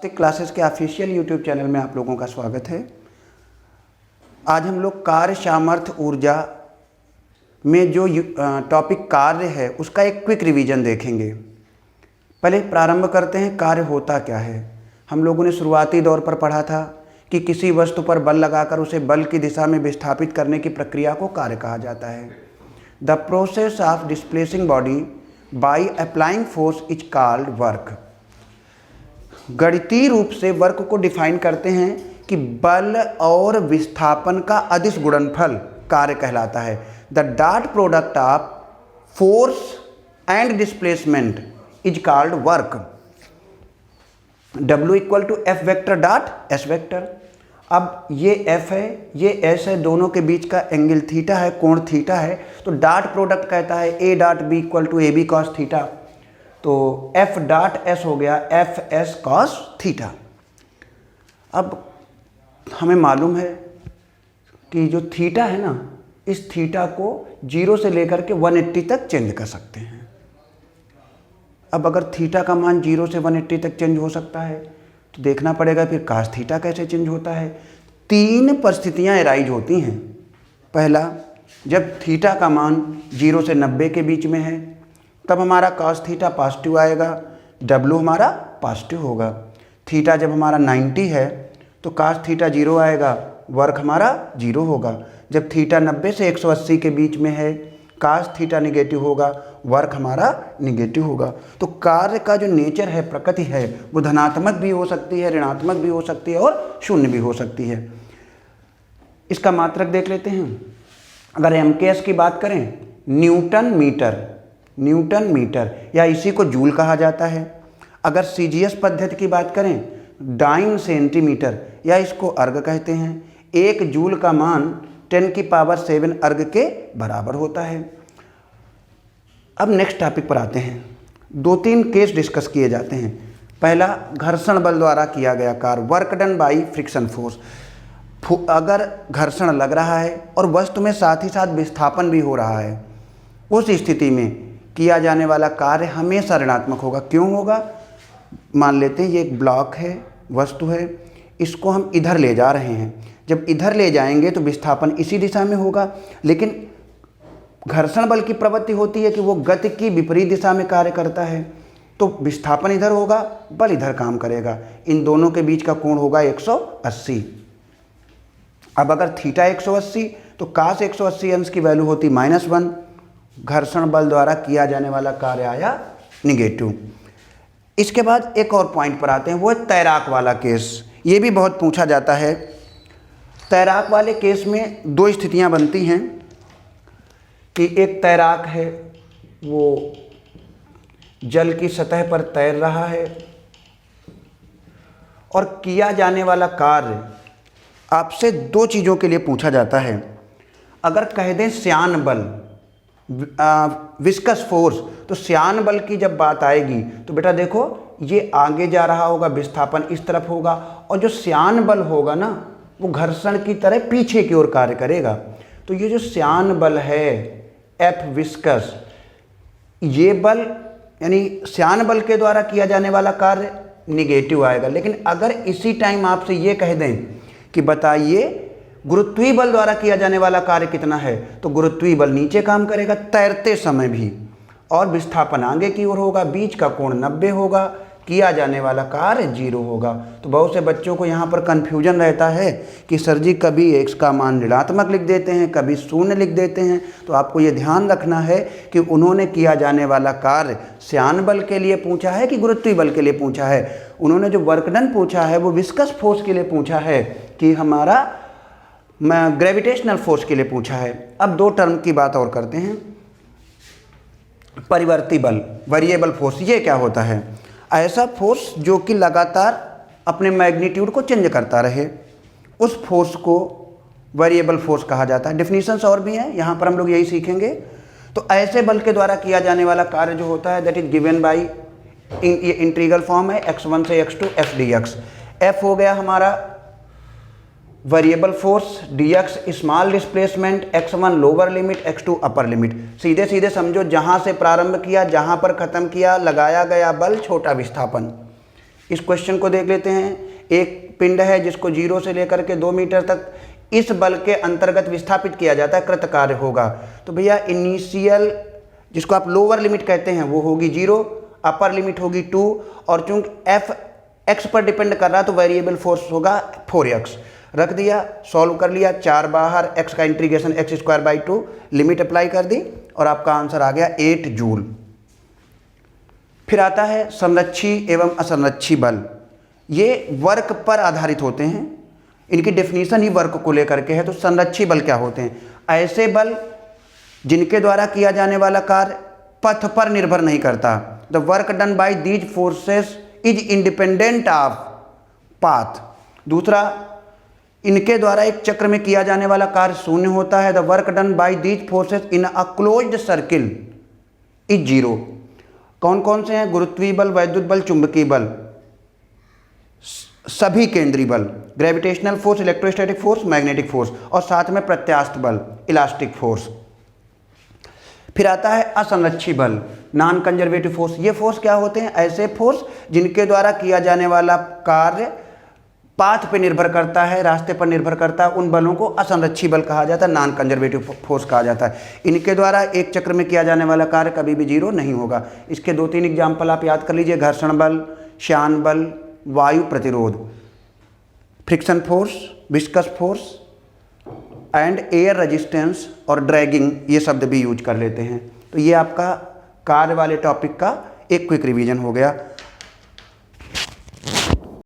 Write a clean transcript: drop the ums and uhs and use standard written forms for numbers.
Classes के official YouTube channel में आप लोगों का स्वागत है। आज हम लोग कार्य सामर्थ्य ऊर्जा में जो टॉपिक कार्य है उसका एक क्विक रिवीजन देखेंगे। पहले प्रारंभ करते हैं, कार्य होता क्या है। हम लोगों ने शुरुआती दौर पर पढ़ा था कि किसी वस्तु पर बल लगाकर उसे बल की दिशा में विस्थापित करने की प्रक्रिया को कार्य कहा जाता है। The process of displacing body by applying force is called work. गणितीय रूप से वर्क को डिफाइन करते हैं कि बल और विस्थापन का अदिश गुणनफल कार्य कहलाता है। The dot product of force and displacement is called work. W equal to F vector dot S vector. अब ये F है, ये S है, दोनों के बीच का एंगल थीटा है, कोण थीटा है। तो डॉट प्रोडक्ट कहता है A dot B equal to AB cos theta. तो F डॉट S हो गया FS कॉस थीटा। अब हमें मालूम है कि जो थीटा है ना, इस थीटा को 0 से लेकर के 180 तक चेंज कर सकते हैं। अब अगर थीटा का मान 0 से 180 तक चेंज हो सकता है तो देखना पड़ेगा फिर कास थीटा कैसे चेंज होता है। 3 परिस्थितियां एराइज होती हैं। पहला, जब थीटा का मान 0 से 90 के बीच में है तब हमारा कास थीटा पॉजिटिव आएगा, W हमारा पॉजिटिव होगा। थीटा जब हमारा 90 है तो कास थीटा 0 आएगा, वर्क हमारा 0 होगा। जब थीटा 90 से 180 के बीच में है कास थीटा निगेटिव होगा, वर्क हमारा निगेटिव होगा। तो कार्य का जो नेचर है, प्रकृति है, वो धनात्मक भी हो सकती है, ऋणात्मक भी हो सकती है और शून्य भी हो सकती है। इसका मात्रक देख लेते हैं। अगर MKS की बात करें, न्यूटन मीटर या इसी को जूल कहा जाता है। अगर CGS पद्धति की बात करें, डाइन सेंटीमीटर या इसको अर्ग कहते हैं। 1 जूल का मान 10 की पावर 7 अर्ग के बराबर होता है। अब नेक्स्ट टॉपिक पर आते हैं। 2-3 केस डिस्कस किए जाते हैं। पहला, घर्षण बल द्वारा किया गया कार्य, work done by friction force. अगर घर्षण लग रहा है और वस्तु में साथ ही साथ विस्थापन भी हो रहा है, उस स्थिति में किया जाने वाला कार्य हमेशा ऋणात्मक होगा। क्यों होगा? मान लेते हैं ये एक ब्लॉक है, वस्तु है, इसको हम इधर ले जा रहे हैं। जब इधर ले जाएंगे तो विस्थापन इसी दिशा में होगा, लेकिन घर्षण बल की प्रवृत्ति होती है कि वो गति की विपरीत दिशा में कार्य करता है। तो विस्थापन इधर होगा, बल इधर काम करेगा। इन दोनों के बीच का कोण होगा 180। अब अगर थीटा 180 तो कास 180 अंश की वैल्यू होती -1। घर्षण बल द्वारा किया जाने वाला कार्य आया निगेटिव। इसके बाद एक और पॉइंट पर आते हैं, वो है तैराक वाला केस। ये भी बहुत पूछा जाता है। तैराक वाले केस में 2 स्थितियां बनती हैं कि एक तैराक है, वो जल की सतह पर तैर रहा है और किया जाने वाला कार्य आपसे 2 चीज़ों के लिए पूछा जाता है। अगर कह दें श्यान बल, विस्कस फोर्स, तो श्यान बल की जब बात आएगी तो बेटा देखो ये आगे जा रहा होगा, विस्थापन इस तरफ होगा, और जो श्यान बल होगा ना वो घर्षण की तरह पीछे की ओर कार्य करेगा। तो ये जो श्यान बल है F विस्कस, ये बल यानी श्यान बल के द्वारा किया जाने वाला कार्य निगेटिव आएगा। लेकिन अगर इसी टाइम आपसे ये कह दें कि बताइए गुरुत्वीय बल द्वारा किया जाने वाला कार्य कितना है, तो गुरुत्वीय बल नीचे काम करेगा तैरते समय भी, और विस्थापन आगे की ओर होगा, बीच का कोण 90 होगा, किया जाने वाला कार्य 0 होगा। तो बहुत से बच्चों को यहाँ पर कन्फ्यूजन रहता है कि सर जी कभी x का मान ऋणात्मक लिख देते हैं, कभी 0 लिख देते हैं। तो आपको ये ध्यान रखना है कि उन्होंने किया जाने वाला कार्य श्यान बल के लिए पूछा है कि गुरुत्वीय बल के लिए पूछा है। उन्होंने जो वर्क डन पूछा है वो विस्कस फोर्स के लिए पूछा है कि हमारा ग्रेविटेशनल फोर्स के लिए पूछा है। अब 2 टर्म की बात और करते हैं। परिवर्ती बल, वेरिएबल फोर्स, ये क्या होता है? ऐसा फोर्स जो कि लगातार अपने मैग्नीट्यूड को चेंज करता रहे, उस फोर्स को वेरिएबल फोर्स कहा जाता है। डेफिनेशंस और भी हैं, यहाँ पर हम लोग यही सीखेंगे। तो ऐसे बल के द्वारा किया जाने वाला कार्य जो होता है that is given by, integral form है x1 से x2 f dx। f हो गया हमारा variable force, dx small displacement, x1 lower limit, x2 upper limit. सीधे सीधे समझो, जहां से प्रारंभ किया जहां पर खत्म किया, लगाया गया बल छोटा विस्थापन। इस क्वेश्चन को देख लेते हैं। एक पिंड है जिसको 0 से लेकर के 2 मीटर तक इस बल के अंतर्गत विस्थापित किया जाता है, कृत कार्य होगा। तो भैया इनिशियल जिसको आप लोअर लिमिट कहते हैं वो होगी 0, अपर लिमिट होगी 2, और चूंकि एफ एक्स पर डिपेंड कर रहा है तो वेरिएबल फोर्स होगा 4x। रख दिया, सॉल्व कर लिया, 4 बाहर, x का इंटीग्रेशन x²/2, लिमिट अप्लाई कर दी और आपका आंसर आ गया 8 जूल। फिर आता है संरक्षी एवं असंरक्षी बल। ये वर्क पर आधारित होते हैं, इनकी डेफिनेशन ही वर्क को लेकर के है। तो संरक्षी बल क्या होते हैं? ऐसे बल जिनके द्वारा किया जाने वाला कार्य पथ पर निर्भर नहीं करता। The work done by these forces is independent of path. दूसरा, इनके द्वारा एक चक्र में किया जाने वाला कार्य शून्य होता है। The work done by these forces in a closed circle is 0। कौन कौन से हैं? गुरुत्वीय बल, वैद्युत बल, चुंबकीय बल, सभी केंद्रीय बल, gravitational force, electrostatic force, magnetic force, और साथ में प्रत्यास्थ बल, इलास्टिक फोर्स। फिर आता है असंरक्षी बल, नॉन कंजर्वेटिव फोर्स। ये फोर्स क्या होते हैं? ऐसे फोर्स जिनके द्वारा किया जाने वाला कार्य पाथ पे निर्भर करता है, रास्ते पर निर्भर करता है। उन बलों को असंरक्षी बल कहा जाता है, नॉन कंजर्वेटिव फोर्स कहा जाता है। इनके द्वारा एक चक्र में किया जाने वाला कार्य कभी भी 0 नहीं होगा। इसके 2-3 एग्जाम्पल आप याद कर लीजिए। घर्षण बल, श्यान बल, वायु प्रतिरोध, friction force, viscous force and air resistance और ड्रैगिंग, ये शब्द भी यूज कर लेते हैं। तो ये आपका कार्य वाले टॉपिक का एक क्विक रिवीजन हो गया।